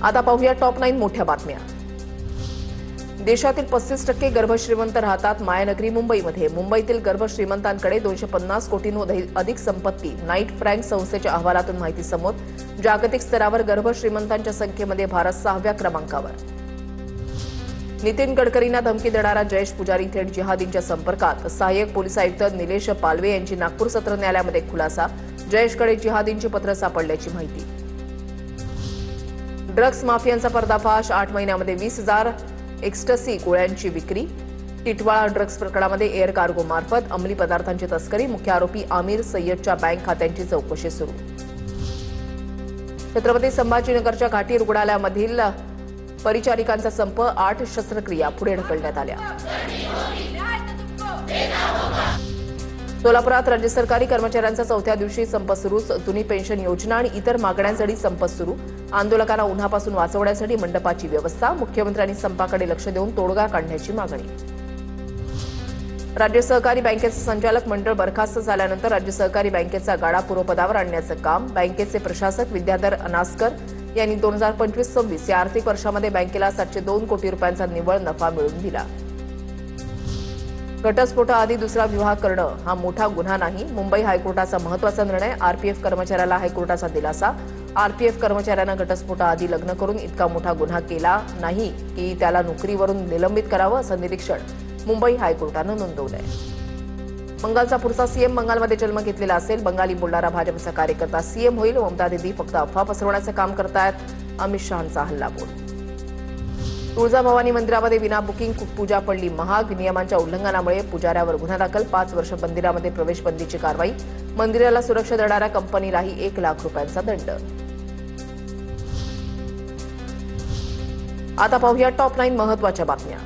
आता पाहूया टॉप 9 मोठ्या बातम्या। देशातील 35% गर्भश्रीमंत राहतात मायानगरी मुंबईमध्ये। मुंबईतील गर्भश्रीमंतांकडे 250 कोटींहून अधिक संपत्ती। नाईट फ्रँक संस्थेच्या अहवालातून माहिती समोर। जागतिक स्तरावर गर्भश्रीमंतांच्या संख्येमध्ये भारत 6व्या क्रमांकावर। नितीन गडकरींना धमकी देणारा जयेश पुजारी थेट जिहादींच्या संपर्कात। सहाय्यक पोलीस आयुक्त निलेश पालवे यांची नागपूर सत्र न्यायालयामध्ये खुलासा। जयेशकडे जिहादींची पत्र सापडल्याची माहिती। ड्रग्ज माफियांचा पर्दाफाश। 8 महिन्यामध्ये 20,000 एक्स्टसी गोळ्यांची विक्री। टिटवाळा ड्रग्ज प्रकरणामध्ये एअर कार्गो मार्फत अंमली पदार्थांची तस्करी। मुख्य आरोपी आमिर सय्यदच्या बँक खात्यांची चौकशी सुरू। छत्रपती संभाजीनगरच्या घाटी रुग्णालयामधील परिचारिकांचा संप। 8 शस्त्रक्रिया पुढे ढकलण्यात आल्या। सोलापुरात राज्य सरकारी कर्मचाऱ्यांचा 4थ्या दिवशी संप सुरूच। जुनी पेन्शन योजना आणि इतर मागण्यांसाठी संप सुरू। आंदोलकांना उन्हापासून वाचवण्यासाठी मंडपाची व्यवस्था। मुख्यमंत्र्यांनी संपाकडे लक्ष देऊन तोडगा काढण्याची मागणी। राज्य सहकारी बँकेचे संचालक मंडळ बरखास्त झाल्यानंतर राज्य सहकारी बँकेचा गाडा पूर्वपदावर आणण्याचं काम। बँकेचे प्रशासक विद्याधर अनास्कर यांनी 2025-26 या आर्थिक वर्षामध्ये बँकेला 702 कोटी रुपयांचा निव्वळ नफा मिळवून दिला। घटस्फोटाआधी दुसरा विवाह करणं हा मोठा गुन्हा नाही। मुंबई हायकोर्टाचा महत्त्वाचा निर्णय। आरपीएफ कर्मचाऱ्याला हायकोर्टाचा दिलासा। आरपीएफ कर्मचाऱ्यानं घटस्फोटाआधी लग्न करून इतका मोठा गुन्हा केला नाही की त्याला नोकरीवरून निलंबित करावं, असं निरीक्षण मुंबई हायकोर्टानं नोंदवलंय। बंगालचा पुढचा सीएम बंगालमध्ये जन्म घेतलेला असेल। बंगाली बोलणारा भाजपचा कार्यकर्ता सीएम होईल। ममता दीदी फक्त अफवा पसरवण्याचं काम करतायत। अमित शहांचा हल्लाबोल। तुळजाभवानी मंदिरामध्ये विना बुकिंग पूजा पडली महाग। नियमांच्या उल्लंघनामुळे पुजाऱ्यावर गुन्हा दाखल। 5 वर्ष मंदिरामध्ये प्रवेश बंदीची कारवाई। मंदिराला सुरक्षा देणाऱ्या कंपनीलाही 1 लाख रुपयांचा दंड। आता पाहूया टॉप 9 महत्त्वाच्या बातम्या।